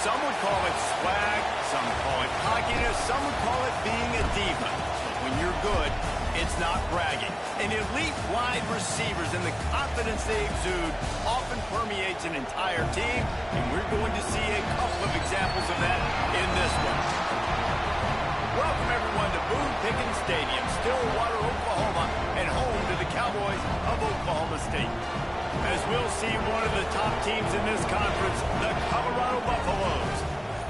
Some would call it swag, some call it cockiness, some would call it being a diva. When you're good, it's not bragging. And elite wide receivers and the confidence they exude often permeates an entire team, and we're going to see a couple of examples of that in this one. Welcome, everyone, to Boone Pickens Stadium, Stillwater, Oklahoma, and home to the Cowboys of Oklahoma State. As we'll see one of the top teams in this conference, the Colorado Buffaloes,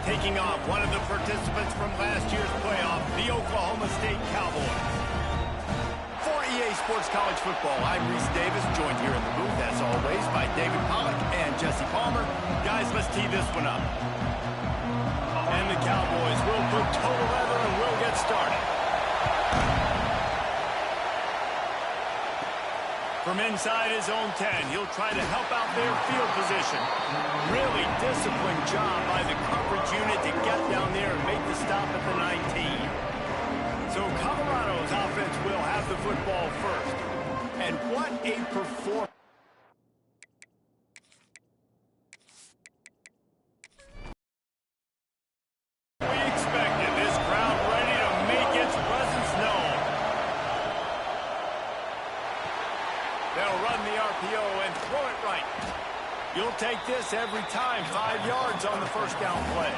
taking on one of the participants from last year's playoff, the Oklahoma State Cowboys. For EA Sports College Football, I'm Reese Davis, joined here in the booth, as always, by David Pollack and Jesse Palmer. Guys, let's tee this one up. And the Cowboys will put total leather and we'll get started. From inside his own 10, he'll try to help out their field position. Really disciplined job by the coverage unit to get down there and make the stop at the 19. So Colorado's offense will have the football first. And what a performance. We expected this crowd ready to make its presence known. They'll run the RPO and throw it right. You'll take this every time. 5 yards on the first down play.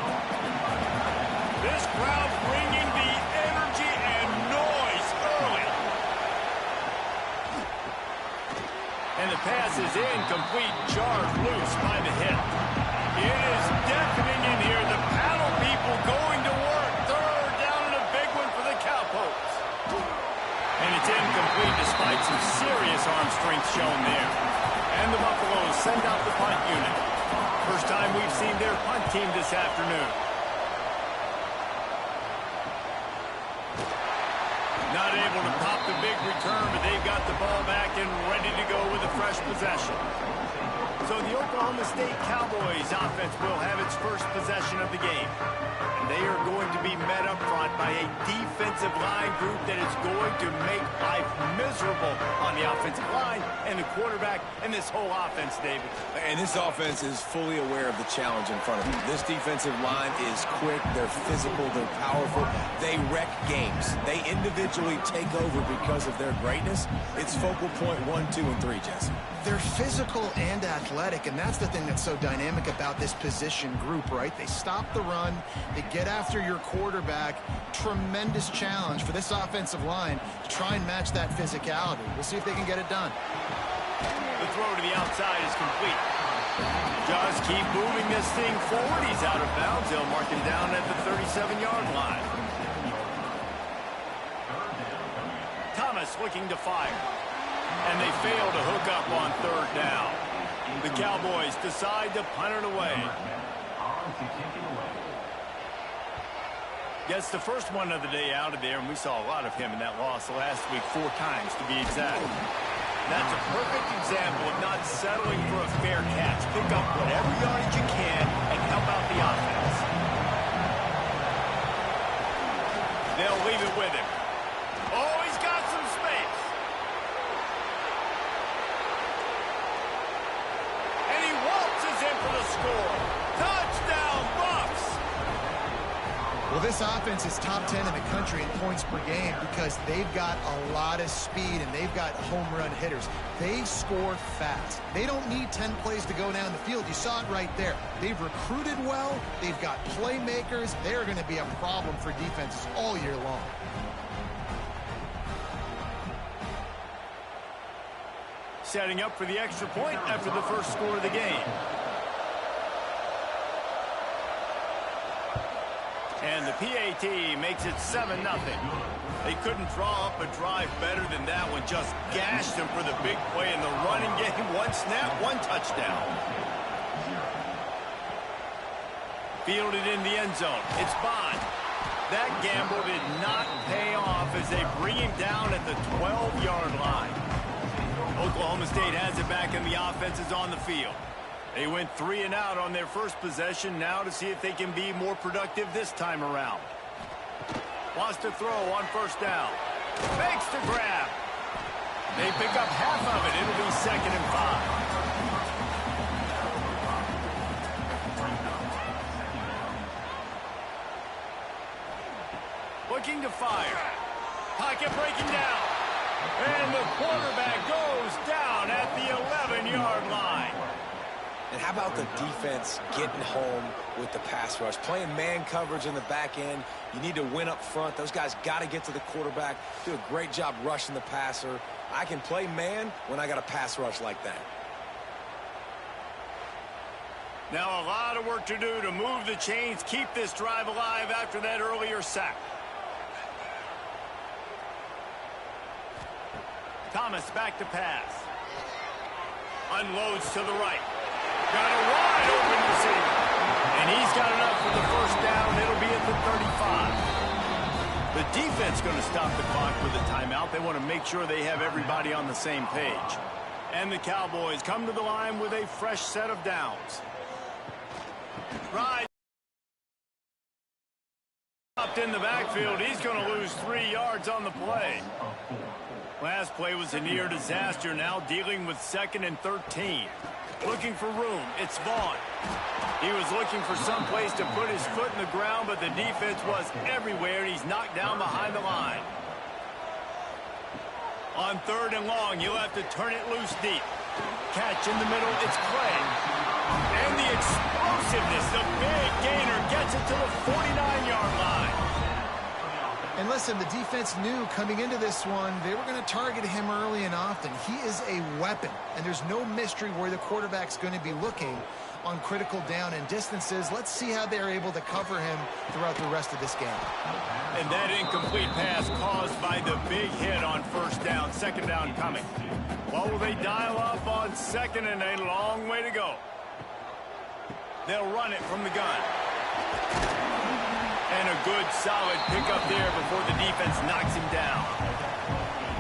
This crowd bringing the energy and noise early. And the pass is incomplete. Jarred loose by the hit. It is deafening in here. The paddle people going to work. Third down and a big one for the Cowpokes. And it's incomplete despite some serious arm strength shown there. And the Buffaloes send out the punt unit. First time we've seen their punt team this afternoon. Not able to pop the big return, but they've got the ball back and ready to go with a fresh possession. So the Oklahoma State Cowboys offense will have its first possession of the game. And they are going to be met up front by a defensive line group that is going to make life miserable on the offensive line and the quarterback and this whole offense, David. And this offense is fully aware of the challenge in front of them. This defensive line is quick, they're physical, they're powerful, they wreck games. They individually take over because of their greatness. It's focal point 1, 2, and 3, Jesse. They're physical and athletic, and that's the thing that's so dynamic about this position group, right? They stop the run, they get after your quarterback. Tremendous challenge for this offensive line to try and match that physicality. We'll see if they can get it done. The throw to the outside is complete. Just keep moving this thing forward. He's out of bounds. They'll mark him down at the 37-yard line. Thomas looking to fire. And they fail to hook up on third down. The Cowboys decide to punt it away. Gets the first one of the day out of there, and we saw a lot of him in that loss last week, 4 times to be exact. That's a perfect example of not settling for a fair catch. Pick up whatever yardage you can and help out the offense. They'll leave it with him. Oh, he's got some space. And he waltzes in for the score. Touchdown, Buffs! Well, this offense is top 10 in the country in points per game because they've got a lot of speed and they've got home run hitters. They score fast. They don't need 10 plays to go down the field. You saw it right there. They've recruited well. They've got playmakers. They're going to be a problem for defenses all year long. Setting up for the extra point after the first score of the game. And the PAT makes it 7-0. They couldn't draw up a drive better than that one. Just gashed them for the big play in the running game. 1 snap, 1 touchdown. Fielded in the end zone. It's Bond. That gamble did not pay off as they bring him down at the 12-yard line. Oklahoma State has it back and the offense is on the field. They went 3 and out on their first possession. Now to see if they can be more productive this time around. Wants to throw on first down. Fakes to grab. They pick up half of it. It'll be 2nd and 5. looking to fire. Pocket breaking down. And the quarterback goes down at the 11-yard line. And how about the defense getting home with the pass rush? Playing man coverage in the back end. You need to win up front. Those guys got to get to the quarterback. Do a great job rushing the passer. I can play man when I got a pass rush like that. Now a lot of work to do to move the chains, keep this drive alive after that earlier sack. Thomas back to pass. Unloads to the right. Got a wide open receiver. And he's got enough for the first down. It'll be at the 35. The defense going to stop the clock with a timeout. They want to make sure they have everybody on the same page. And the Cowboys come to the line with a fresh set of downs. Right. Dropped in the backfield. He's going to lose 3 yards on the play. Last play was a near disaster. Now dealing with 2nd and 13. Looking for room. It's Vaughn. He was looking for some place to put his foot in the ground, but the defense was everywhere, and he's knocked down behind the line. On 3rd and long, you'll have to turn it loose deep. Catch in the middle. It's Clay. And the explosiveness, the big gainer, gets it to the 49-yard line. And listen, the defense knew coming into this one, they were going to target him early and often. He is a weapon, and there's no mystery where the quarterback's going to be looking on critical down and distances. Let's see how they're able to cover him throughout the rest of this game. And that incomplete pass caused by the big hit on 1st down, 2nd down coming. What will they dial up on 2nd and a long way to go? They'll run it from the gun. And a good, solid pickup there before the defense knocks him down.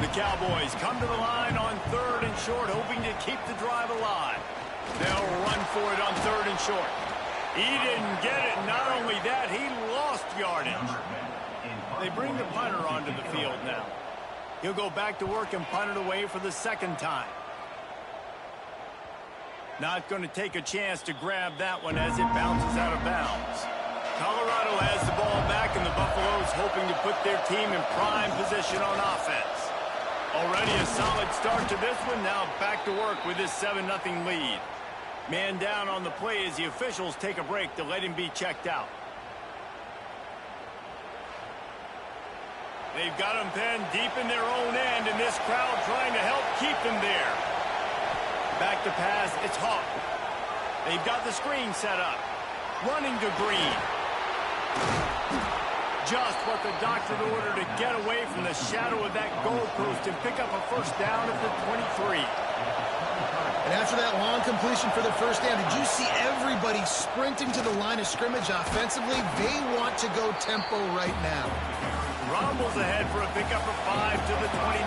The Cowboys come to the line on 3rd and short, hoping to keep the drive alive. They'll run for it on 3rd and short. He didn't get it. Not only that, he lost yardage. They bring the punter onto the field now. He'll go back to work and punt it away for the 2nd time. Not going to take a chance to grab that one as it bounces out of bounds. Colorado has the ball back, and the Buffaloes hoping to put their team in prime position on offense. Already a solid start to this one. Now back to work with this 7-0 lead. Man down on the play as the officials take a break to let him be checked out. They've got him pinned deep in their own end, and this crowd trying to help keep them there. Back to pass, it's Hawk. They've got the screen set up. Running to Green. Just what the doctor ordered to get away from the shadow of that goalpost and pick up a 1st down at the 23. And after that long completion for the 1st down, did you see everybody sprinting to the line of scrimmage offensively? They want to go tempo right now. Rumbles ahead for a pickup of 5 to the 29.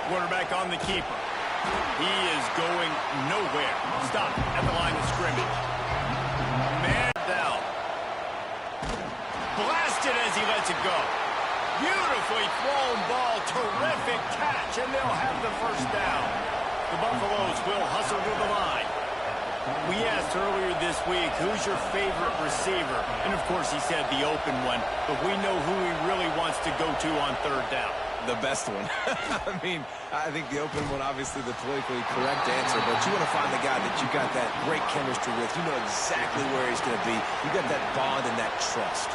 Quarterback on the keeper. He is going nowhere. Stop at the line of scrimmage. Man down. Blasted as he lets it go. Beautifully thrown ball. Terrific catch, and they'll have the 1st down. The Buffaloes will hustle to the line. We asked earlier this week, who's your favorite receiver? And, of course, he said the open one, but we know who he really wants to go to on 3rd down. The best one. I mean, I think the open one, obviously the politically correct answer, but you want to find the guy that you got that great chemistry with. You know exactly where he's going to be. You got that bond and that trust.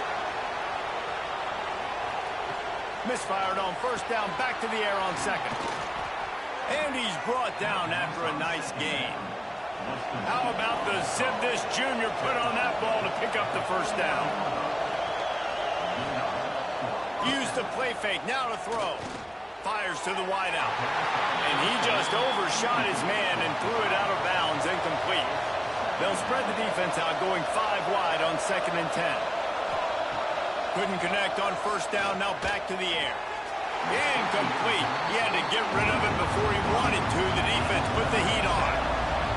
Misfired on 1st down, back to the air on 2nd. And he's brought down after a nice gain. How about the zip this junior put on that ball to pick up the 1st down? Used the play fake, now to throw. Fires to the wideout. And he just overshot his man and threw it out of bounds, incomplete. They'll spread the defense out, going 5 wide on 2nd and 10. Couldn't connect on 1st down, now back to the air. Incomplete. He had to get rid of it before he wanted to. The defense put the heat on.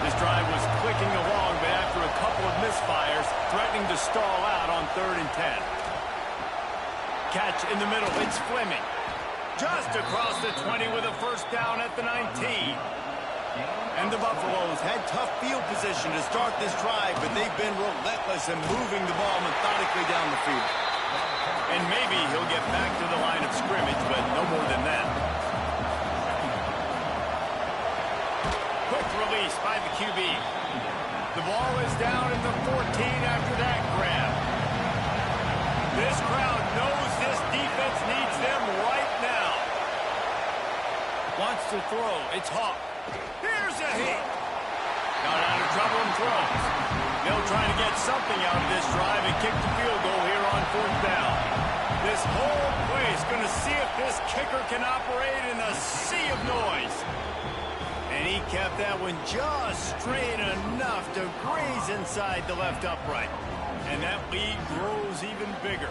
This drive was clicking along, but after a couple of misfires, threatening to stall out on 3rd and 10. Catch in the middle, it's Fleming. Just across the 20 with a 1st down at the 19. And the Buffaloes had tough field position to start this drive, but they've been relentless in moving the ball methodically down the field. And maybe he'll get back to the line of scrimmage, but no more than that. Quick release by the QB. The ball is down at the 14 after that grab. This crowd knows this defense needs them right now. Wants to throw. It's Hawk. Here's a hit. Got out of trouble and throws. They'll try to get something out of this drive and kick the field goal here on 4th down. This whole place going to see if this kicker can operate in a sea of noise. And he kept that one just straight enough to graze inside the left upright. And that lead grows even bigger.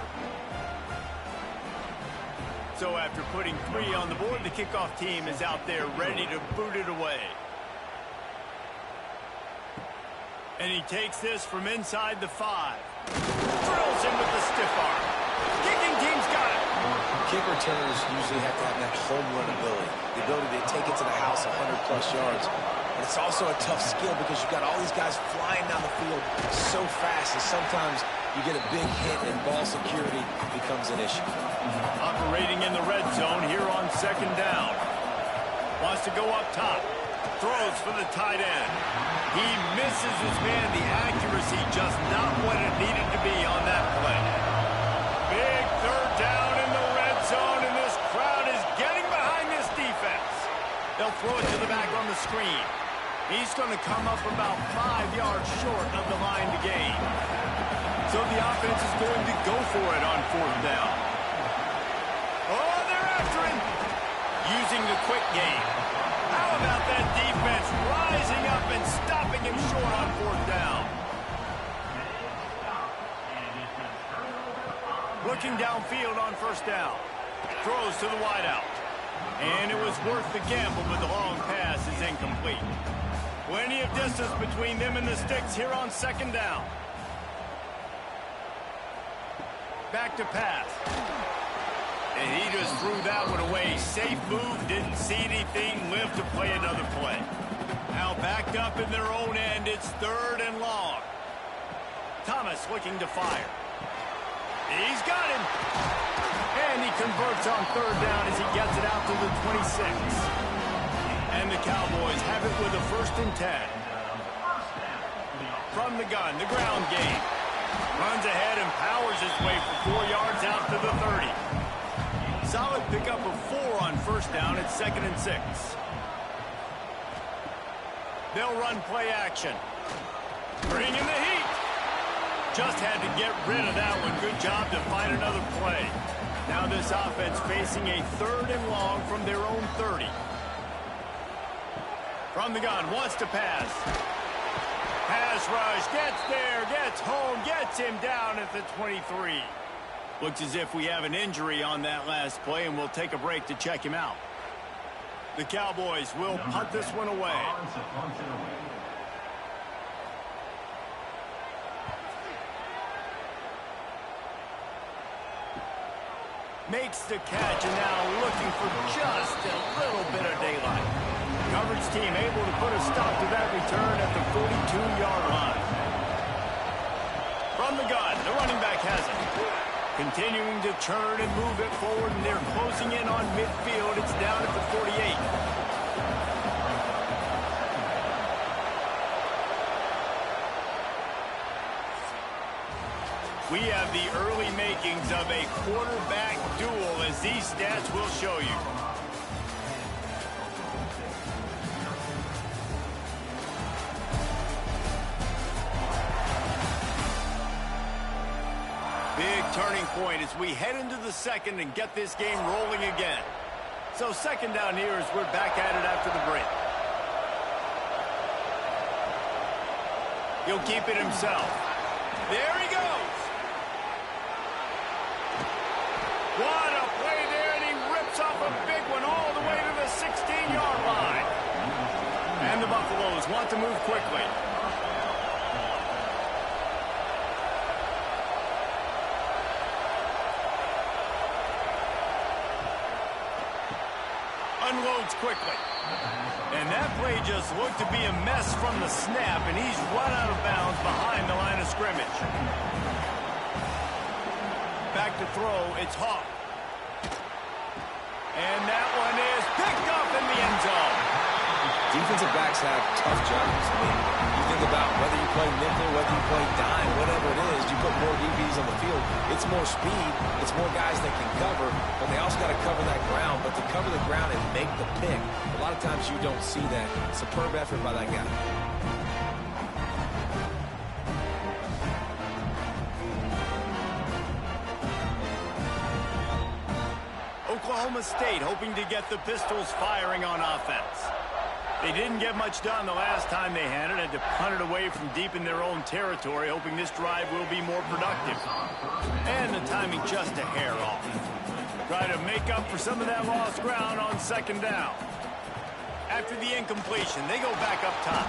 So after putting 3 on the board, the kickoff team is out there ready to boot it away. And he takes this from inside the 5. Drills him with the stiff arm. Kicking team's got it. Kick returners usually have to have that home run ability, the ability to take it to the house 100-plus yards. But it's also a tough skill because you've got all these guys flying down the field so fast, and sometimes you get a big hit and ball security becomes an issue. Operating in the red zone here on 2nd down. Wants to go up top. Throws for the tight end. He misses his man. The accuracy just not what it needed to be on that play. Big 3rd down in the red zone, and this crowd is getting behind this defense. They'll throw it to the back on the screen. He's going to come up about 5 yards short of the line to gain. So the offense is going to go for it on 4th down. Oh, they're after him. Using the quick game. How about that defense rising up and stopping him short on 4th down? Looking downfield on 1st down. Throws to the wideout. And it was worth the gamble, but the long pass is incomplete. Plenty of distance between them and the sticks here on 2nd down. Back to pass. And he just threw that one away. Safe move, didn't see anything, lived to play another play. Now backed up in their own end, it's 3rd and long. Thomas looking to fire. He's got him. And he converts on 3rd down as he gets it out to the 26. And the Cowboys have it with a 1st and 10. From the gun, the ground game. Runs ahead and powers his way for 4 yards out to the 30. Solid pickup of 4 on 1st down at 2nd and 6. They'll run play action. Bring in the heat. Just had to get rid of that one. Good job to find another play. Now this offense facing a 3rd and long from their own 30. From the gun, wants to pass. Pass rush, gets there, gets home, gets him down at the 23. Looks as if we have an injury on that last play, and we'll take a break to check him out. The Cowboys will punt this one away. Makes the catch, and now looking for just a little bit of daylight. Coverage team able to put a stop to that return at the 42-yard line. From the gun, the running back has it. Continuing to turn and move it forward, and they're closing in on midfield. It's down at the 48. We have the early makings of a quarterback duel, as these stats will show you. Big turning point as we head into the 2nd and get this game rolling again. So 2nd down here as we're back at it after the break. He'll keep it himself. There he goes. What a play there, and he rips off a big one all the way to the 16-yard line. And the Buffaloes want to move quickly. Unloads quickly. And that play just looked to be a mess from the snap, and he's run out of bounds behind the line of scrimmage. Back to throw, it's Hawk. And that one is picked up in the end zone. Defensive backs have tough jobs. I mean, you think about whether you play nickel, whether you play dime, whatever it is, you put more DBs on the field. It's more speed. It's more guys that can cover, but they also got to cover that ground. But to cover the ground and make the pick, a lot of times you don't see that. Superb effort by that guy. Oklahoma State hoping to get the Pistols firing on offense. They didn't get much done the last time they had to punt it away from deep in their own territory, hoping this drive will be more productive. And the timing just a hair off. Try to make up for some of that lost ground on second down. After the incompletion, they go back up top.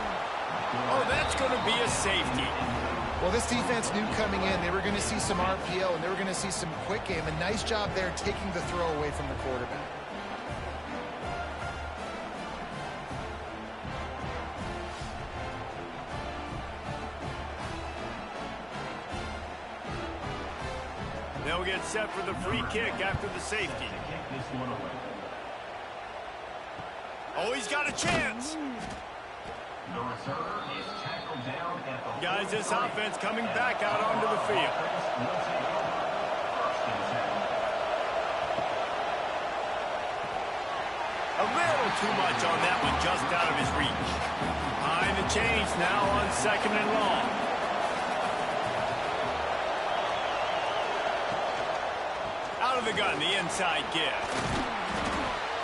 Oh, that's going to be a safety. Well, this defense knew coming in they were going to see some RPO and they were going to see some quick game. A nice job there taking the throw away from the quarterback. They'll get set for the free kick after the safety. Oh, he's got a chance. Guys, this offense coming back out onto the field. A little too much on that one, just out of his reach. Behind the chains now on second and long. Out of the gun, the inside give.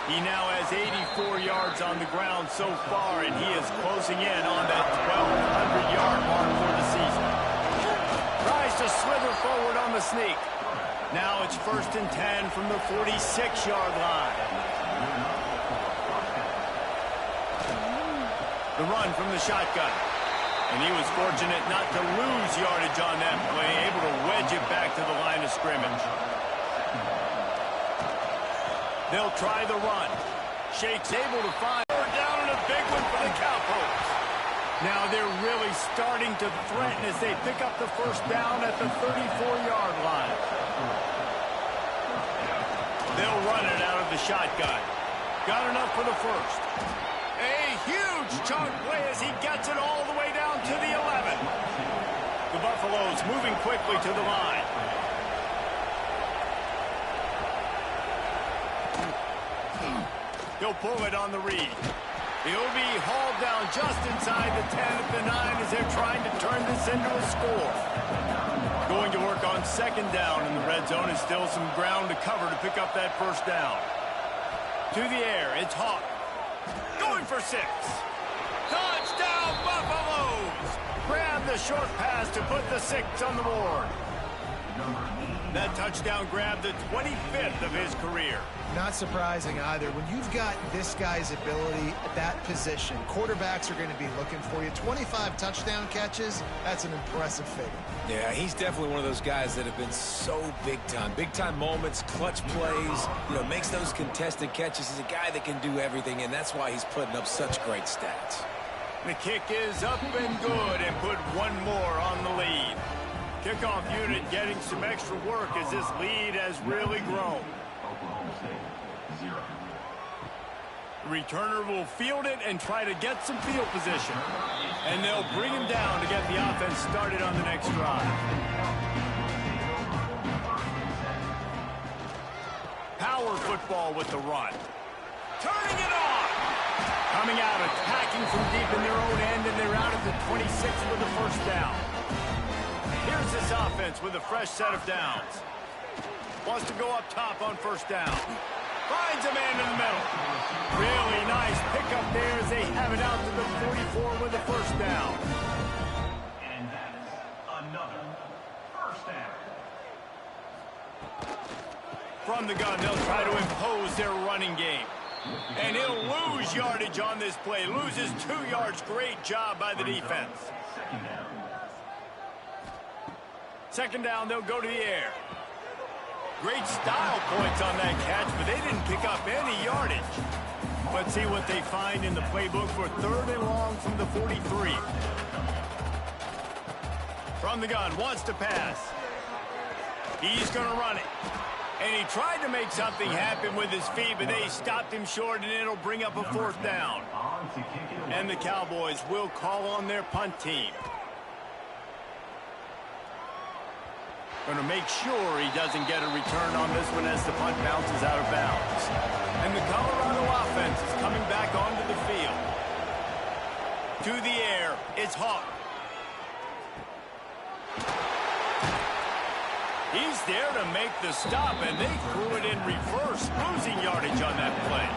He now has 84 yards on the ground so far, and he is closing in on that 1,200-yard mark for the season. Tries to slither forward on the sneak. Now it's 1st and 10 from the 46-yard line. The run from the shotgun. And he was fortunate not to lose yardage on that play, able to wedge it back to the line of scrimmage. They'll try the run. Shake's able to find down and a big one for the Cowboys. Now they're really starting to threaten as they pick up the first down at the 34-yard line. They'll run it out of the shotgun. Got enough for the first. A huge chunk play as he gets it all the way down to the 11. The Buffaloes moving quickly to the line. He'll pull it on the read. He'll be hauled down just inside the 10 at the 9 as they're trying to turn this into a score. Going to work on second down in the red zone is still some ground to cover to pick up that first down. To the air, it's Hawk. Going for 6. Touchdown, Buffaloes! Grab the short pass to put the 6 on the board. That touchdown grabbed the 25th of his career. Not surprising either. When you've got this guy's ability at that position, quarterbacks are going to be looking for you. 25 touchdown catches, that's an impressive figure. Yeah, he's definitely one of those guys that have been so big time. Big time moments, clutch plays, makes those contested catches. He's a guy that can do everything, and that's why he's putting up such great stats. The kick is up and good and put one more on the lead. Kickoff unit getting some extra work as this lead has really grown. Returner will field it and try to get some field position. And they'll bring him down to get the offense started on the next drive. Power football with the run. Turning it on. Coming out, attacking from deep in their own end, and they're out at the 26 for the first down. Here's this offense with a fresh set of downs. Wants to go up top on first down. Finds a man in the middle. Really nice pickup there as they have it out to the 44 with the first down. And that is another first down. From the gun, they'll try to impose their running game. And he'll lose yardage on this play. Loses 2 yards. Great job by the defense. Second down, they'll go to the air. Great style points on that catch, but they didn't pick up any yardage. Let's see what they find in the playbook for 3rd and long from the 43. From the gun, wants to pass. He's going to run it. And he tried to make something happen with his feet, but they stopped him short, and it'll bring up a 4th down. And the Cowboys will call on their punt team. Going to make sure he doesn't get a return on this one as the punt bounces out of bounds. And the Colorado offense is coming back onto the field. To the air, it's Hawk. He's there to make the stop, and they threw it in reverse, losing yardage on that play.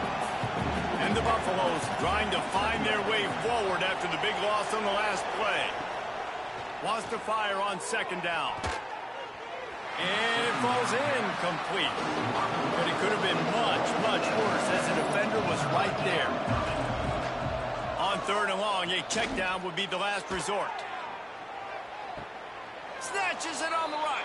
And the Buffaloes trying to find their way forward after the big loss on the last play. Wants to fire on 2nd down. And it falls incomplete. But it could have been much, much worse as the defender was right there. On 3rd and long, a check down would be the last resort. Snatches it on the right.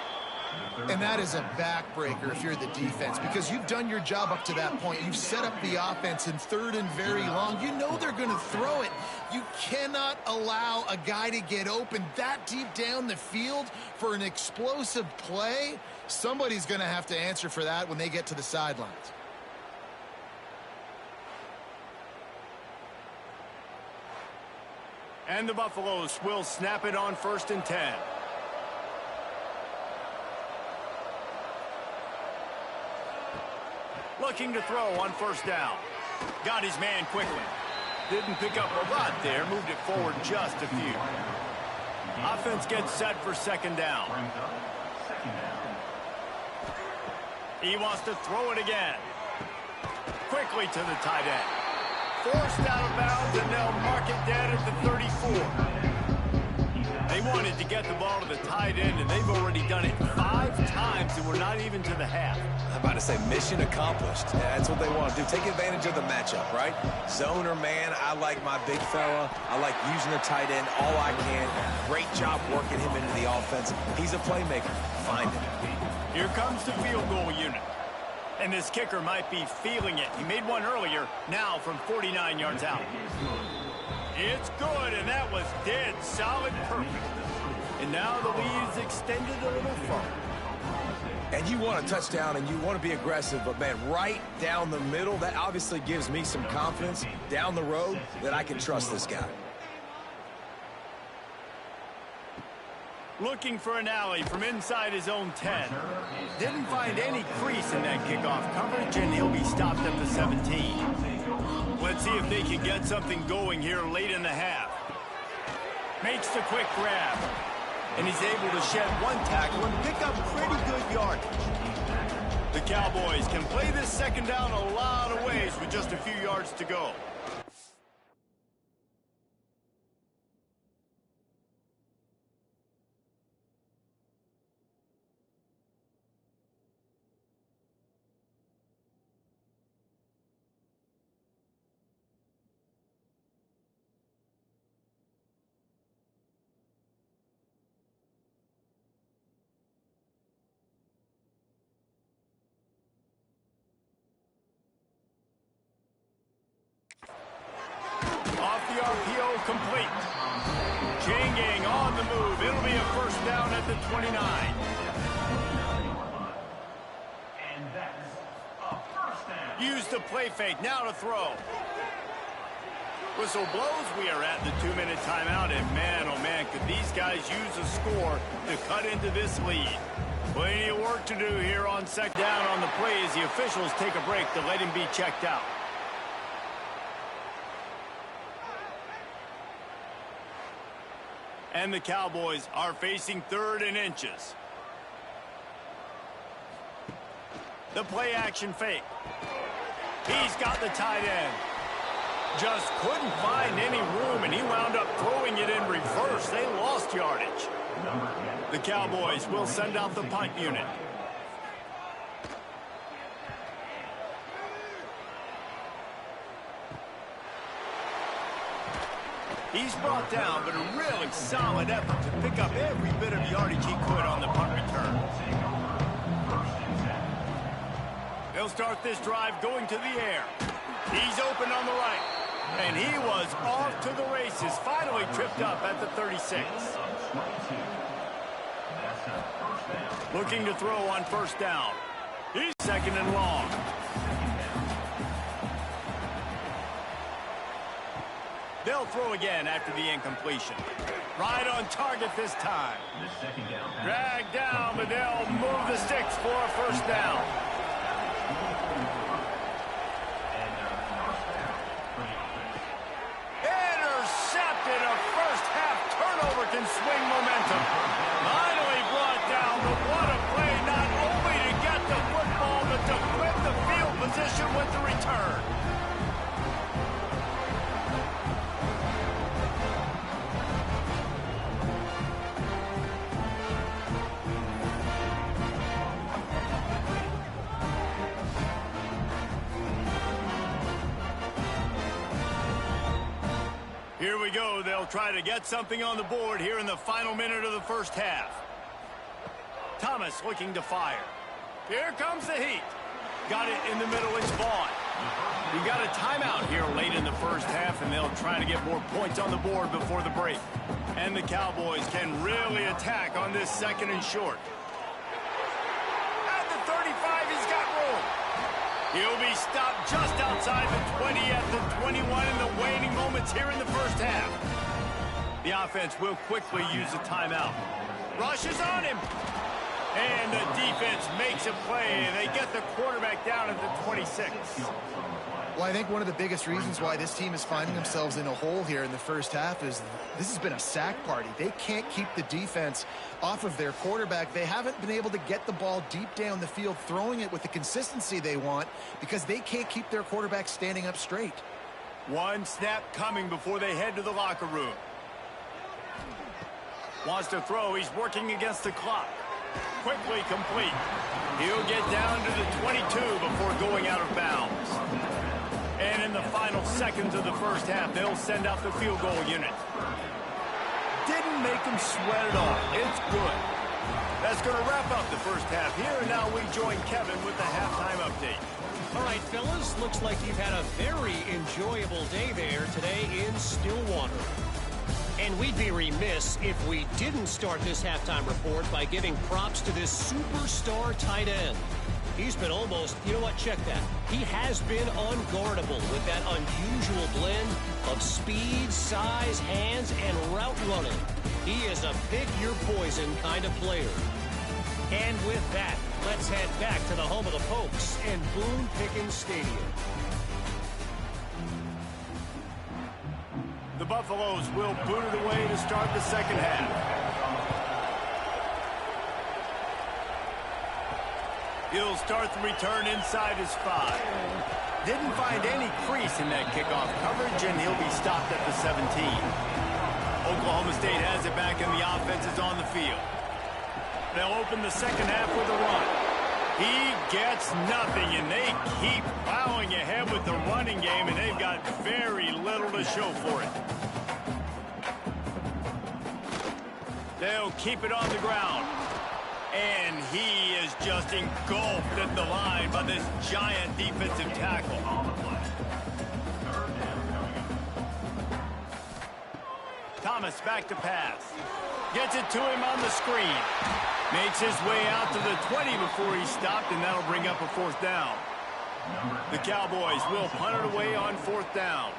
And that is a backbreaker if you're the defense, because you've done your job up to that point. You've set up the offense in 3rd and very long. You know they're going to throw it. You cannot allow a guy to get open that deep down the field for an explosive play. Somebody's going to have to answer for that when they get to the sidelines. And the Buffaloes will snap it on 1st and 10. Looking to throw on 1st down. Got his man quickly. Didn't pick up a lot there. Moved it forward just a few. Offense gets set for 2nd down. He wants to throw it again. Quickly to the tight end. Forced out of bounds, and they'll mark it dead at the 34. They wanted to get the ball to the tight end, and they've already done it 5 times, and we're not even to the half. I'm about to say mission accomplished. Yeah, that's what they want to do. Take advantage of the matchup, right? Zone or man, I like my big fella. I like using the tight end all I can. Great job working him into the offense. He's a playmaker. Find him. Here comes the field goal unit. And this kicker might be feeling it. He made one earlier, now from 49 yards out. It's good, and that was dead solid perfect. And now the lead is extended a little further. And you want a touchdown, and you want to be aggressive, but, man, right down the middle, that obviously gives me some confidence down the road that I can trust this guy. Looking for an alley from inside his own 10. Didn't find any crease in that kickoff coverage, and he'll be stopped at the 17. Let's see if they can get something going here late in the half. Makes the quick grab. And he's able to shed one tackle and pick up pretty good yardage. The Cowboys can play this 2nd down a lot of ways with just a few yards to go. The RPO complete. Chain gang on the move. It'll be a 1st down at the 29. And that's a 1st down. Use the play fake. Now to throw. Whistle blows. We are at the 2-minute timeout. And man, oh man, could these guys use a score to cut into this lead. Plenty of work to do here on 2nd down on the play as the officials take a break to let him be checked out. And the Cowboys are facing 3rd and inches. The play action fake. He's got the tight end. Just couldn't find any room, and he wound up throwing it in reverse. They lost yardage. The Cowboys will send out the punt unit. He's brought down, but a really solid effort to pick up every bit of yardage he could on the punt return. They'll start this drive going to the air. He's open on the right. And he was off to the races. Finally tripped up at the 36. Looking to throw on first down. He's second and long. They'll throw again after the incompletion. Right on target this time. Dragged down, but they'll move the sticks for a first down. Intercepted. A first half turnover can swing momentum. Finally brought down, but what a play, not only to get the football, but to flip the field position with the return. Here we go. They'll try to get something on the board here in the final minute of the first half. Thomas looking to fire. Here comes the heat. Got it in the middle. It's Vaughn. We got a timeout here late in the first half, and they'll try to get more points on the board before the break. And the Cowboys can really attack on this second and short. At the 35, he's got room. He'll be stopped just outside the 20 at the 21 in the waning moments here in the first half. The offense will quickly use a timeout. Rushes on him. And the defense makes a play. They get the quarterback down at the 26. Well, I think one of the biggest reasons why this team is finding themselves in a hole here in the first half is this has been a sack party. They can't keep the defense off of their quarterback. They haven't been able to get the ball deep down the field, throwing it with the consistency they want because they can't keep their quarterback standing up straight. One snap coming before they head to the locker room. Wants to throw. He's working against the clock. Quickly complete. He'll get down to the 22 before going out of bounds. And in the final seconds of the first half, they'll send out the field goal unit. Didn't make him sweat it off. It's good. That's going to wrap up the first half here. And now we join Kevin with the halftime update. All right, fellas, looks like you've had a very enjoyable day there today in Stillwater. And we'd be remiss if we didn't start this halftime report by giving props to this superstar tight end. He's been almost, you know what, check that. He has been unguardable with that unusual blend of speed, size, hands, and route running. He is a pick-your-poison kind of player. And with that, let's head back to the home of the Pokes and Boone Pickens Stadium. The Buffaloes will boot it away to start the second half. He'll start the return inside his 5. Didn't find any crease in that kickoff coverage, and he'll be stopped at the 17. Oklahoma State has it back, and the offense is on the field. They'll open the second half with a run. He gets nothing, and they keep plowing ahead with the running game, and they've got very little to show for it. They'll keep it on the ground. And he is just engulfed at the line by this giant defensive tackle. Thomas back to pass. Gets it to him on the screen. Makes his way out to the 20 before he's stopped, and that'll bring up a fourth down. The Cowboys will punt it away on fourth down.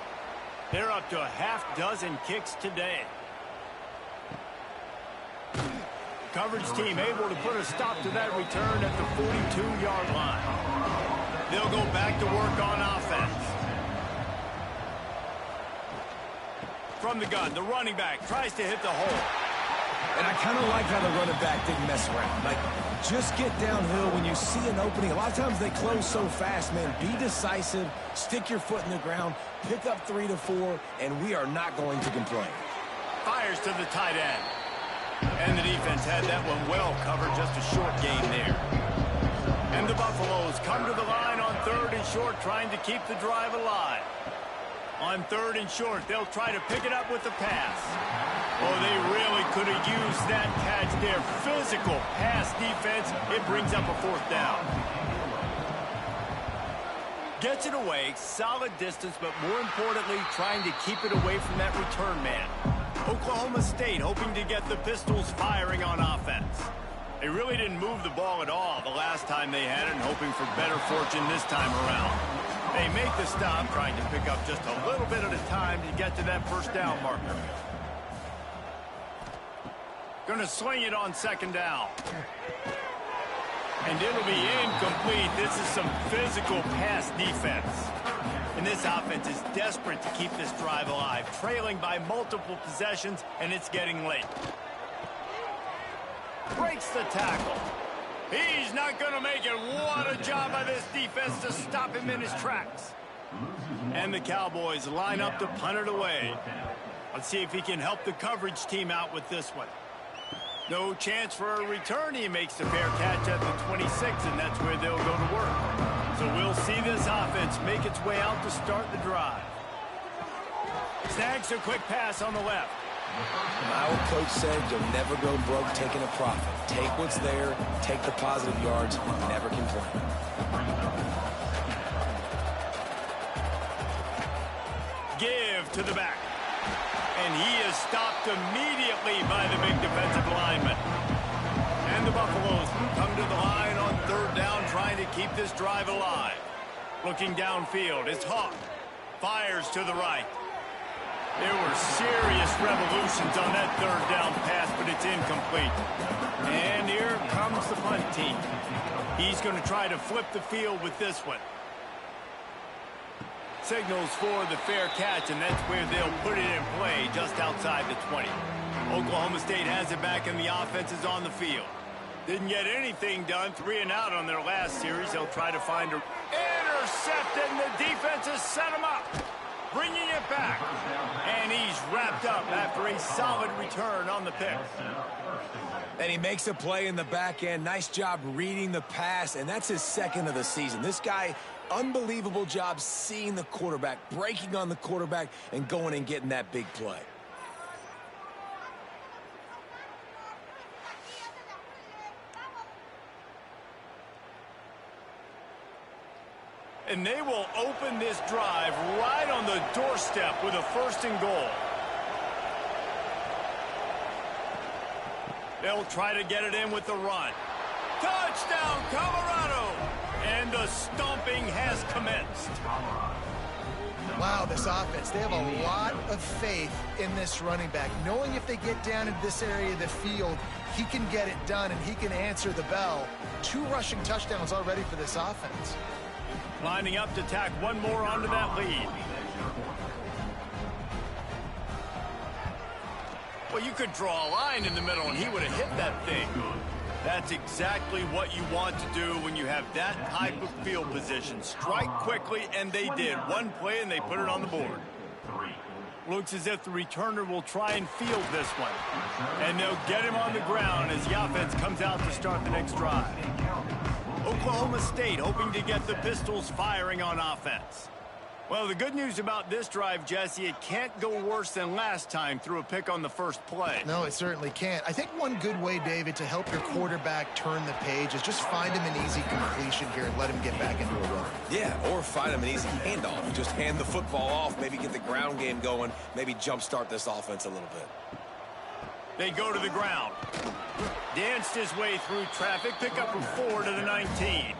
They're up to a half dozen kicks today. Coverage team able to put a stop to that return at the 42-yard line. They'll go back to work on offense. From the gun, the running back tries to hit the hole. And I kind of like how the running back didn't mess around. Like, just get downhill when you see an opening. A lot of times they close so fast, man. Be decisive, stick your foot in the ground, pick up 3 to 4, and we are not going to complain. Fires to the tight end. And the defense had that one well covered, just a short gain there. And the Buffaloes come to the line on 3rd and short, trying to keep the drive alive. On 3rd and short, they'll try to pick it up with the pass. Oh, they really could have used that catch there. Physical pass defense. It brings up a fourth down. Gets it away, solid distance, but more importantly, trying to keep it away from that return man. Oklahoma State hoping to get the Pistols firing on offense. They really didn't move the ball at all the last time they had it, and hoping for better fortune this time around. They make the stop, trying to pick up just a little bit at a time to get to that first down marker. Gonna sling it on second down. And it'll be incomplete. This is some physical pass defense. And this offense is desperate to keep this drive alive, trailing by multiple possessions, and it's getting late. Breaks the tackle. He's not going to make it. What a job by this defense to stop him in his tracks. And the Cowboys line up to punt it away. Let's see if he can help the coverage team out with this one. No chance for a return. He makes the fair catch at the 26, and that's where they'll go to work. So we'll see this offense make its way out to start the drive. Snags a quick pass on the left. My old coach said you'll never go broke taking a profit. Take what's there, take the positive yards, and never complain. Give to the back. And he is stopped immediately by the big defensive lineman. And the Buffaloes come to the line on third down, trying to keep this drive alive. Looking downfield, it's Hawk. Fires to the right. There were serious revolutions on that third down pass, but it's incomplete. And here comes the punt team. He's going to try to flip the field with this one. Signals for the fair catch, and that's where they'll put it in play, just outside the 20. Oklahoma State has it back, and the offense is on the field. Didn't get anything done, 3 and out on their last series. They'll try to find a intercept, and the defense has set him up. Bringing it back, and he's wrapped up after a solid return on the pick. And he makes a play in the back end. Nice job reading the pass, and that's his second of the season. This guy, unbelievable job seeing the quarterback, breaking on the quarterback, and going and getting that big play. And they will open this drive right on the doorstep with a 1st and goal. They'll try to get it in with the run. Touchdown, Colorado! And the stomping has commenced. Wow, this offense, they have a lot of faith in this running back, knowing if they get down into this area of the field, he can get it done and he can answer the bell. 2 rushing touchdowns already for this offense. Lining up to tack one more onto that lead. Well, you could draw a line in the middle and he would have hit that thing. That's exactly what you want to do when you have that type of field position. Strike quickly, and they did. One play, and they put it on the board. Looks as if the returner will try and field this one. And they'll get him on the ground as the offense comes out to start the next drive. Oklahoma State hoping to get the Pistols firing on offense. Well, the good news about this drive, Jesse, it can't go worse than last time through a pick on the first play. No, it certainly can't. I think one good way, David, to help your quarterback turn the page is just find him an easy completion here and let him get back into a run. Yeah, or find him an easy handoff. Just hand the football off, maybe get the ground game going, maybe jumpstart this offense a little bit. They go to the ground. Danced his way through traffic, pick up a 4 to the 19.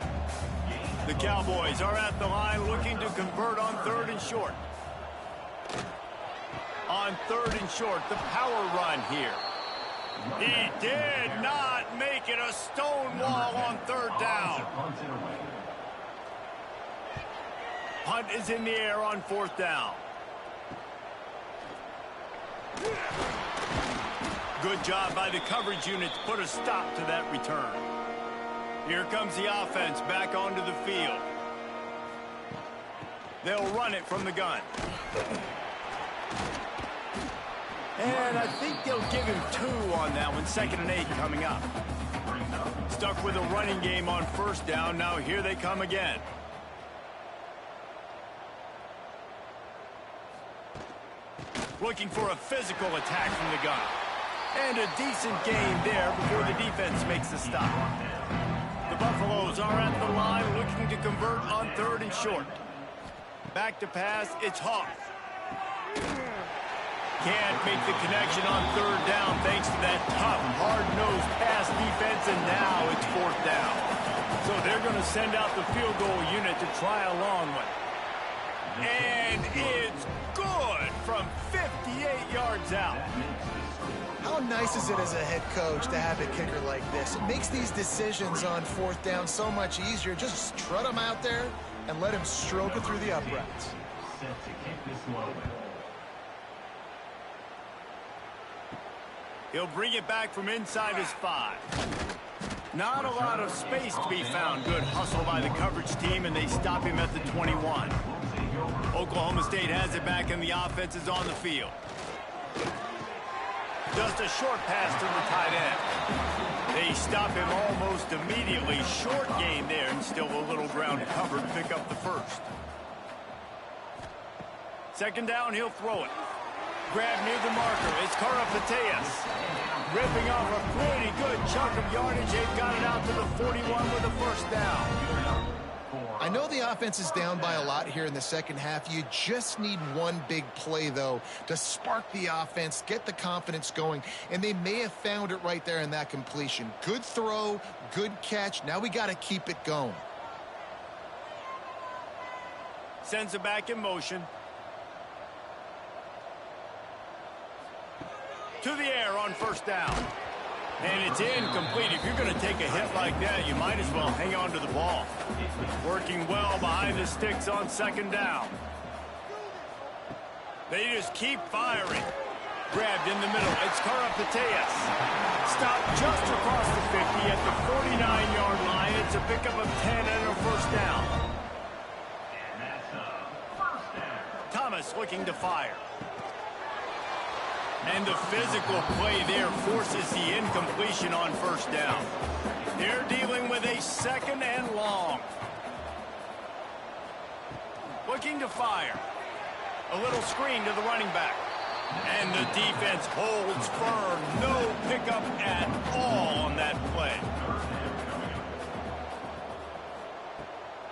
The Cowboys are at the line looking to convert on 3rd and short. On 3rd and short, the power run here. He did not make it a stone wall on 3rd down. Punt is in the air on 4th down. Good job by the coverage unit to put a stop to that return. Here comes the offense back onto the field. They'll run it from the gun. And I think they'll give him 2 on that one. 2nd and 8 coming up. Stuck with a running game on 1st down. Now here they come again. Looking for a physical attack from the gun. And a decent gain there before the defense makes the stop. The Buffaloes are at the line looking to convert on 3rd and short. Back to pass, it's Hawk. Can't make the connection on third down thanks to that tough, hard-nosed pass defense, and now it's fourth down. So they're going to send out the field goal unit to try a long one. And it's good from 58 yards out. How nice is it as a head coach to have a kicker like this? It makes these decisions on fourth down so much easier. Just trot him out there and let him stroke it through the uprights. Set to kick this one. He'll bring it back from inside his 5. Not a lot of space to be found. Good hustle by the coverage team, and they stop him at the 21. Oklahoma State has it back, and the offense is on the field. Just a short pass to the tight end. They stop him almost immediately. Short gain there, and still a little ground covered to pick up the first. Second down, he'll throw it. Grab near the marker. It's Karapateas. Ripping off a pretty good chunk of yardage. They've got it out to the 41 with a first down. I know the offense is down by a lot here in the second half. You just need one big play, though, to spark the offense, get the confidence going, and they may have found it right there in that completion. Good throw, good catch. Now we got to keep it going. Sends it back in motion. To the air on first down. And it's incomplete. If you're going to take a hit like that, you might as well hang on to the ball. Working well behind the sticks on second down. They just keep firing. Grabbed in the middle. It's Karapateas. Stopped just across the 50 at the 49-yard line. It's a pickup of 10 and a first down. And that's a first down. Thomas looking to fire. And the physical play there forces the incompletion on first down. They're dealing with a second and long. Looking to fire. A little screen to the running back. And the defense holds firm. No pickup at all on that play.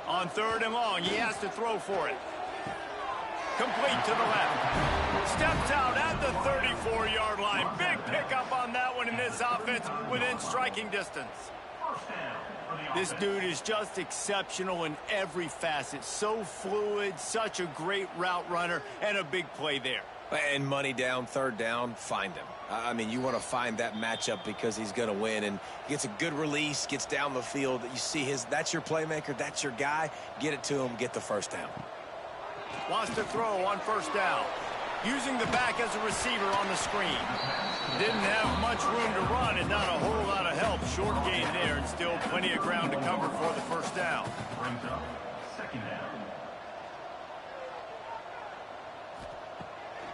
On third and long, he has to throw for it. Complete to the left. Steps out at the 34-yard line. Big pickup on that one in this offense within striking distance. This dude is just exceptional in every facet. So fluid, such a great route runner, and a big play there. And money down, third down, find him. I mean, you want to find that matchup because he's going to win, and gets a good release, gets down the field. You see that's your playmaker, that's your guy. Get it to him, get the first down. Wants to throw on first down. Using the back as a receiver on the screen. Didn't have much room to run and not a whole lot of help. Short gain there and still plenty of ground to cover for the first down. Brings up second down.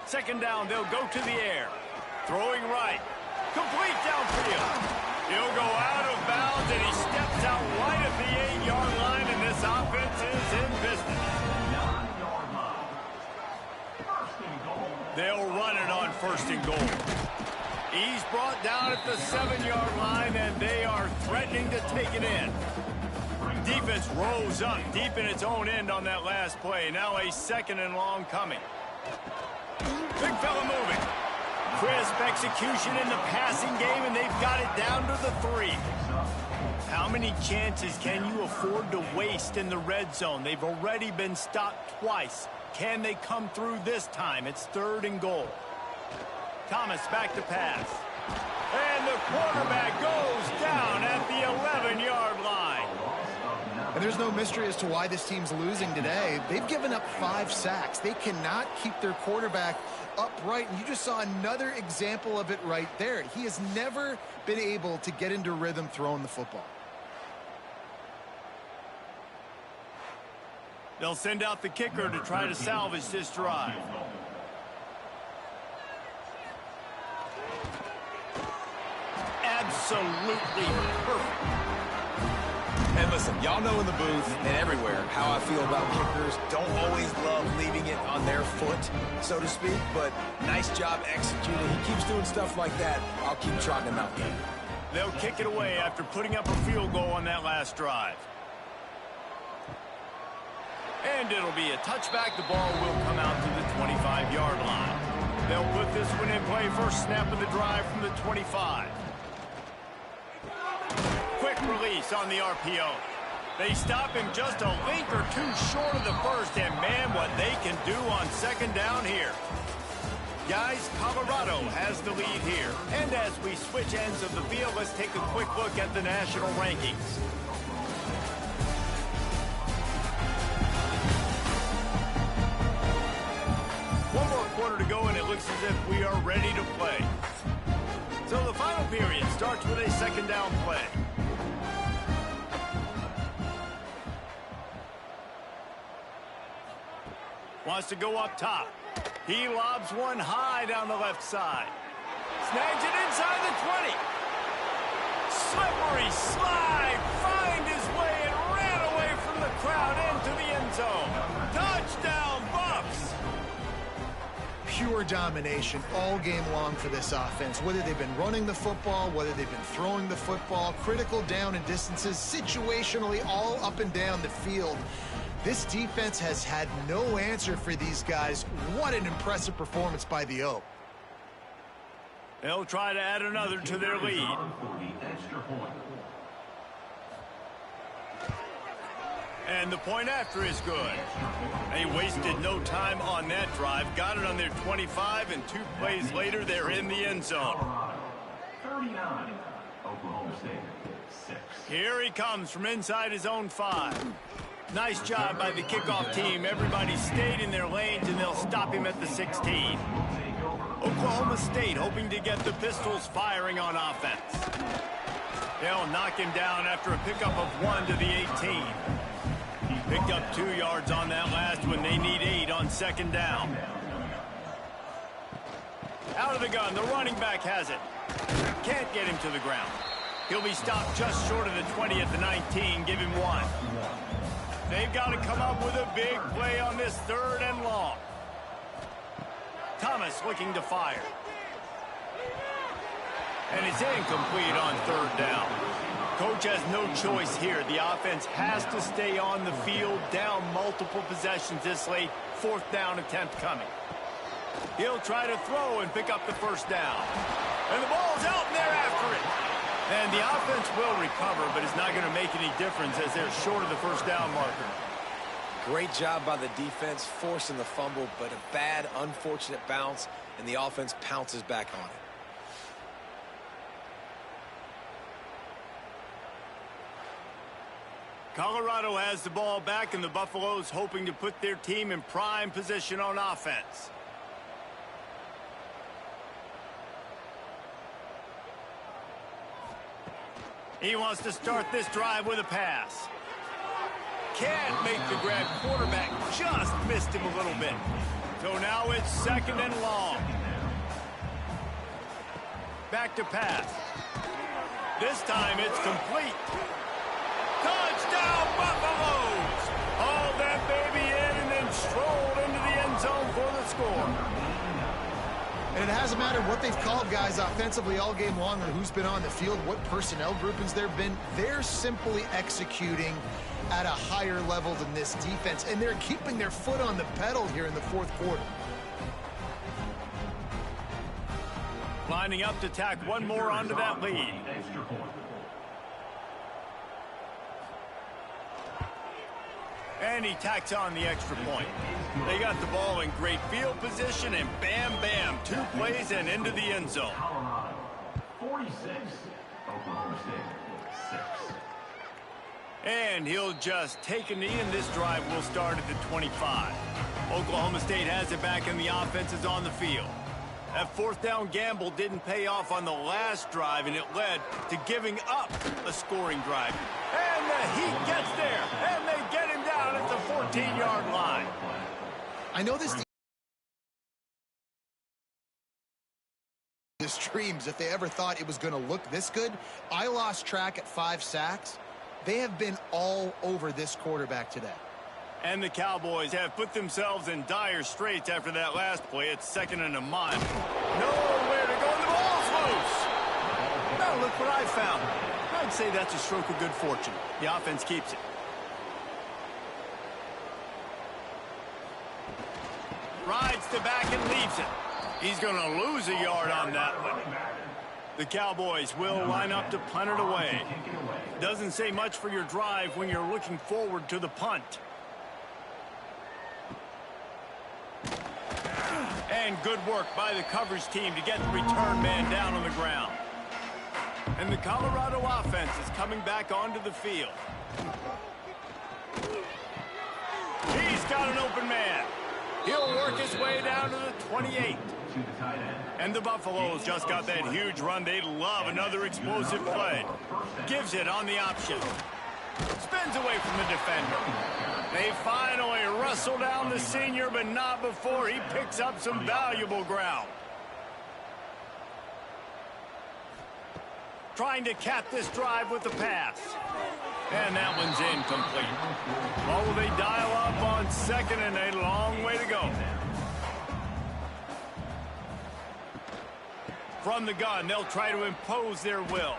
Second down, they'll go to the air. Throwing right. Complete downfield. He'll go out of bounds and he steps out right at the 8-yard line, and this offense is in business. They'll run it on first and goal. He's brought down at the 7-yard line, and they are threatening to take it in. Defense rose up deep in its own end on that last play. Now a second and long coming. Big fella moving. Crisp execution in the passing game, and they've got it down to the 3. How many chances can you afford to waste in the red zone? They've already been stopped twice. Can they come through this time? It's third and goal. Thomas back to pass. And the quarterback goes down at the 11-yard line. And there's no mystery as to why this team's losing today. They've given up 5 sacks. They cannot keep their quarterback upright, and you just saw another example of it right there. He has never been able to get into rhythm throwing the football. They'll send out the kicker to try to salvage this drive. Absolutely perfect. And listen, y'all know in the booth and everywhere how I feel about kickers. Don't always love leaving it on their foot, so to speak, but nice job executing. He keeps doing stuff like that. I'll keep trotting him out there. They'll kick it away after putting up a field goal on that last drive. And it'll be a touchback. The ball will come out to the 25-yard line. They'll put this one in play. First snap of the drive from the 25. Quick release on the RPO. They stop him just a link or two short of the first, and man, what they can do on second down here. Guys, Colorado has the lead here. And as we switch ends of the field, let's take a quick look at the national rankings. One more quarter to go, and it looks as if we are ready to play. So the final period starts with a second down play. Wants to go up top. He lobs one high down the left side. Snags it inside the 20. Slippery slide. Find his way and ran away from the crowd into the end zone. Touchdown, Bucks. Pure domination all game long for this offense. Whether they've been running the football, whether they've been throwing the football, critical down and distances, situationally all up and down the field. This defense has had no answer for these guys. What an impressive performance by the O. They'll try to add another to their lead. And the point after is good. They wasted no time on that drive. Got it on their 25, and 2 plays later, they're in the end zone. 39, Oklahoma State, 6. Here he comes from inside his own 5. Nice job by the kickoff team. Everybody stayed in their lanes, and they'll stop him at the 16. Oklahoma State hoping to get the Pistols firing on offense. They'll knock him down after a pickup of 1 to the 18. Picked up 2 yards on that last one. They need 8 on second down. Out of the gun, the running back has it. Can't get him to the ground. He'll be stopped just short of the 20 at the 19. Give him 1. They've got to come up with a big play on this 3rd and long. Thomas looking to fire. And it's incomplete on 3rd down. Coach has no choice here. The offense has to stay on the field, down multiple possessions this late. 4th down attempt coming. He'll try to throw and pick up the 1st down. And the ball's out, and they're after it. And the offense will recover, but it's not going to make any difference as they're short of the 1st down marker. Great job by the defense, forcing the fumble, but a bad, unfortunate bounce, and the offense pounces back on it. Colorado has the ball back, and the Buffaloes hoping to put their team in prime position on offense. He wants to start this drive with a pass. Can't make the grab. Quarterback just missed him a little bit. So now it's 2nd and long. Back to pass. This time it's complete. Touchdown, Buffaloes! Hauled that baby in and then strolled into the end zone for the score. And it hasn't mattered what they've called guys offensively all game long or who's been on the field, what personnel groupings there have been. They're simply executing at a higher level than this defense, and they're keeping their foot on the pedal here in the 4th quarter. Lining up to tack one more onto that lead. And he tacks on the extra point. They got the ball in great field position, and bam, bam, 2 plays and into the end zone. 46, Oklahoma State, 6. And he'll just take a knee, and this drive will start at the 25. Oklahoma State has it back, and the offense is on the field. That 4th down gamble didn't pay off on the last drive, and it led to giving up a scoring drive. And the Heat gets there, and they get him down at the 14-yard line. I know this dreams if they ever thought it was going to look this good. I lost track at 5 sacks. They have been all over this quarterback today. And the Cowboys have put themselves in dire straits after that last play. It's 2nd and a mile. Nowhere to go, and the ball's loose. Now look what I found. I'd say that's a stroke of good fortune. The offense keeps it. Rides to back and leaves it. He's going to lose a yard on that one. The Cowboys will line up to punt it away. Doesn't say much for your drive when you're looking forward to the punt. And good work by the coverage team to get the return man down on the ground. And the Colorado offense is coming back onto the field. He's got an open man. He'll work his way down to the 28. And the Buffaloes just got that huge run. They love another explosive play. Gives it on the option. Spins away from the defender. They finally wrestle down the senior, but not before he picks up some valuable ground. Trying to cap this drive with the pass. And that one's incomplete. Oh, they dial up on second and a long way to go. From the gun, they'll try to impose their will.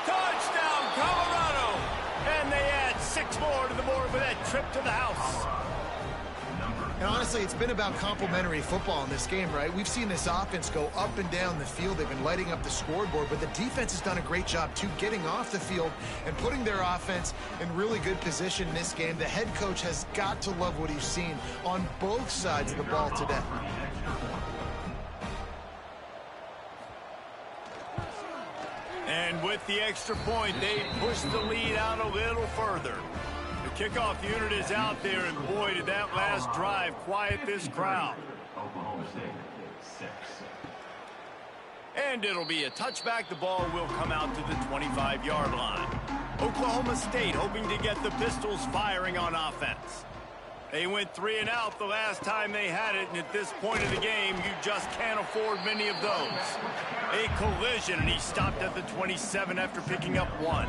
Touchdown, Colorado! And they add 6 more to the board with that trip to the house. And honestly, it's been about complementary football in this game, right? We've seen this offense go up and down the field. They've been lighting up the scoreboard, but the defense has done a great job, too, getting off the field and putting their offense in really good position in this game. The head coach has got to love what he's seen on both sides of the ball today. And with the extra point, they push the lead out a little further. The kickoff unit is out there, and boy, did that last drive quiet this crowd. Oklahoma State, 6. And it'll be a touchback. The ball will come out to the 25-yard line. Oklahoma State hoping to get the Pistols firing on offense. They went 3 and out the last time they had it, and at this point of the game, you just can't afford many of those. A collision, and he stopped at the 27 after picking up 1.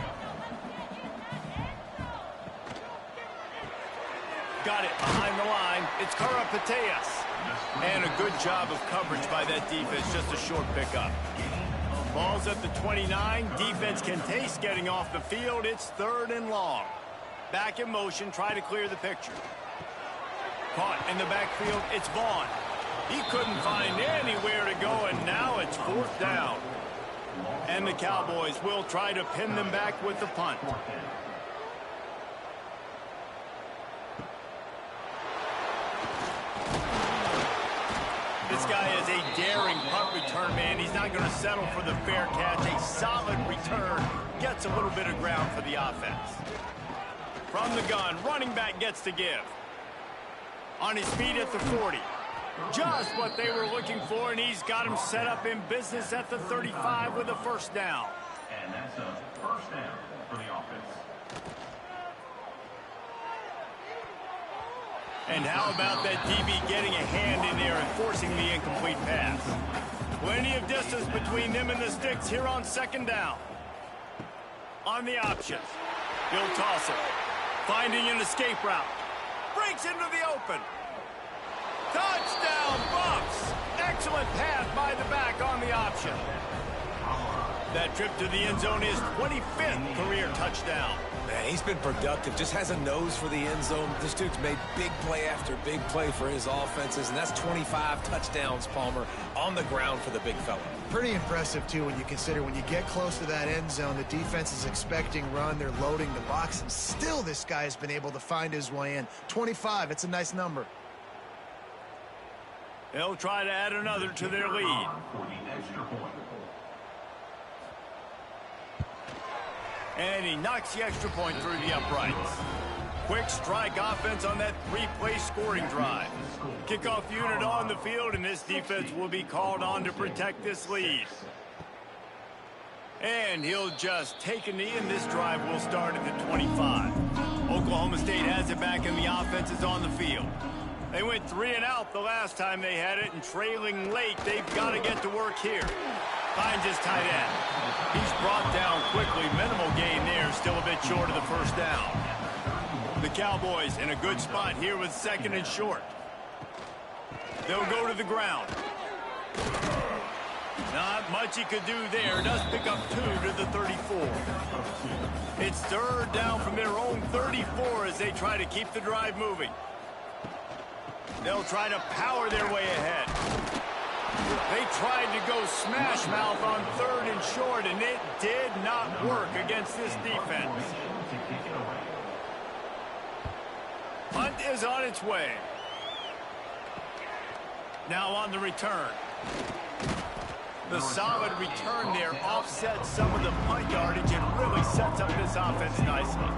Got it behind the line. It's Karapateas. And a good job of coverage by that defense, just a short pickup. Ball's at the 29. Defense can taste getting off the field. It's 3rd and long. Back in motion, try to clear the picture. Caught in the backfield, it's Vaughn. He couldn't find anywhere to go, and now it's 4th down. And the Cowboys will try to pin them back with the punt. This guy is a daring punt return man. He's not going to settle for the fair catch. A solid return. Gets a little bit of ground for the offense. From the gun, running back gets to give. On his feet at the 40. Just what they were looking for, and he's got him set up in business at the 35 with a 1st down. And that's a 1st down for the offense. And how about that DB getting a hand in there and forcing the incomplete pass? Plenty of distance between them and the sticks here on 2nd down. On the option. He'll toss it. Finding an escape route. Breaks into the open. Touchdown, Buffs! Excellent pass by the back on the option. That trip to the end zone is 25th career touchdown. Man, he's been productive, just has a nose for the end zone. This dude's made big play after big play for his offenses, and that's 25 touchdowns, Palmer, on the ground for the big fella. Pretty impressive, too, when you consider when you get close to that end zone, the defense is expecting run, they're loading the box, and still this guy has been able to find his way in. 25, it's a nice number. They'll try to add another to their lead. For the extra point. And he knocks the extra point through the uprights. Quick strike offense on that 3-play scoring drive. Kickoff unit on the field, and this defense will be called on to protect this lead. And he'll just take a knee, and this drive will start at the 25. Oklahoma State has it back, and the offense is on the field. They went 3 and out the last time they had it, and trailing late, they've got to get to work here. Finds his tight end. He's brought down quickly. Minimal gain there, still a bit short of the 1st down. The Cowboys in a good spot here with 2nd and short. They'll go to the ground. Not much he could do there. Does pick up 2 to the 34. It's 3rd down from their own 34 as they try to keep the drive moving. They'll try to power their way ahead. They tried to go smash mouth on 3rd and short, and it did not work against this defense. Punt is on its way. Now on the return. The solid return there offsets some of the punt yardage and really sets up this offense nicely.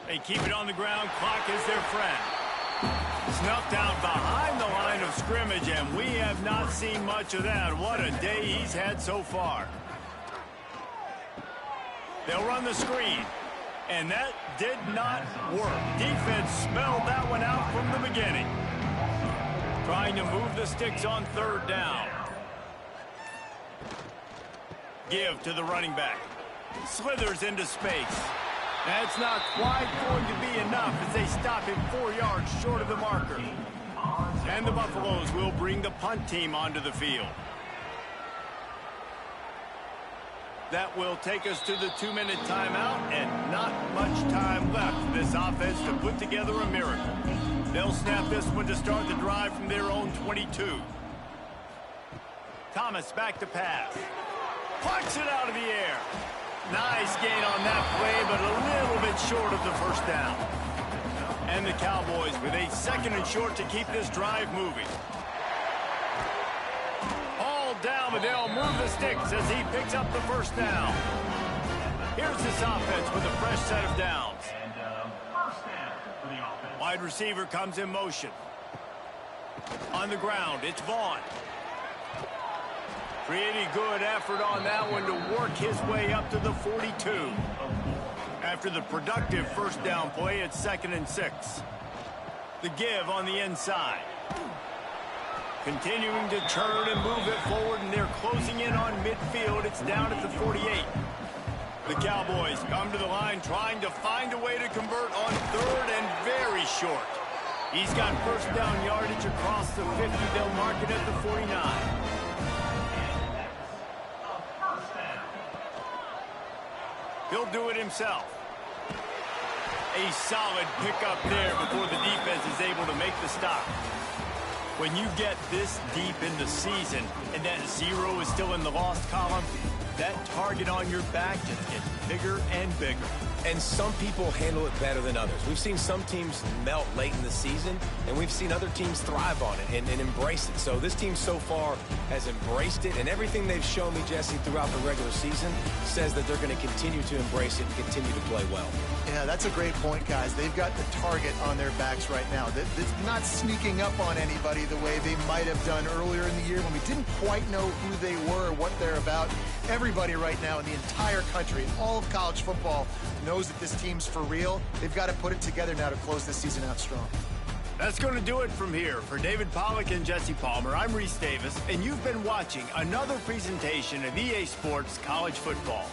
They keep it on the ground. Clock is their friend. Snuffed out behind the line of scrimmage, and we have not seen much of that. What a day he's had so far. They'll run the screen, and that did not work. Defense smelled that one out from the beginning. Trying to move the sticks on 3rd down. Give to the running back. Slithers into space. That's not quite going to be enough as they stop him 4 yards short of the marker. And the Buffaloes will bring the punt team onto the field. That will take us to the 2-minute timeout, and not much time left for this offense to put together a miracle. They'll snap this one to start the drive from their own 22. Thomas back to pass. Plucks it out of the air. Nice gain on that play, but a little bit short of the first down. And the Cowboys with a 2nd and short to keep this drive moving. All down, but they'll move the sticks as he picks up the first down. Here's this offense with a fresh set of downs. Wide receiver comes in motion. On the ground, it's Vaughn. Pretty good effort on that one to work his way up to the 42. After the productive first down play, it's 2nd and 6. The give on the inside. Continuing to turn and move it forward, and they're closing in on midfield. It's down at the 48. The Cowboys come to the line trying to find a way to convert on 3rd and very short. He's got first down yardage across the 50. They'll mark it at the 49. He'll do it himself. A solid pickup there before the defense is able to make the stop. When you get this deep in the season and that 0 is still in the lost column, that target on your back just gets bigger and bigger. And some people handle it better than others. We've seen some teams melt late in the season, and we've seen other teams thrive on it and embrace it. So this team so far has embraced it, and everything they've shown me, Jesse, throughout the regular season says that they're going to continue to embrace it and continue to play well. Yeah, that's a great point, guys. They've got the target on their backs right now. They're not sneaking up on anybody the way they might have done earlier in the year when we didn't quite know who they were or what they're about. Everybody right now in the entire country, all of college football, knows that this team's for real. They've got to put it together now to close this season out strong. That's going to do it from here. For David Pollack and Jesse Palmer, I'm Reese Davis, and you've been watching another presentation of EA Sports College Football.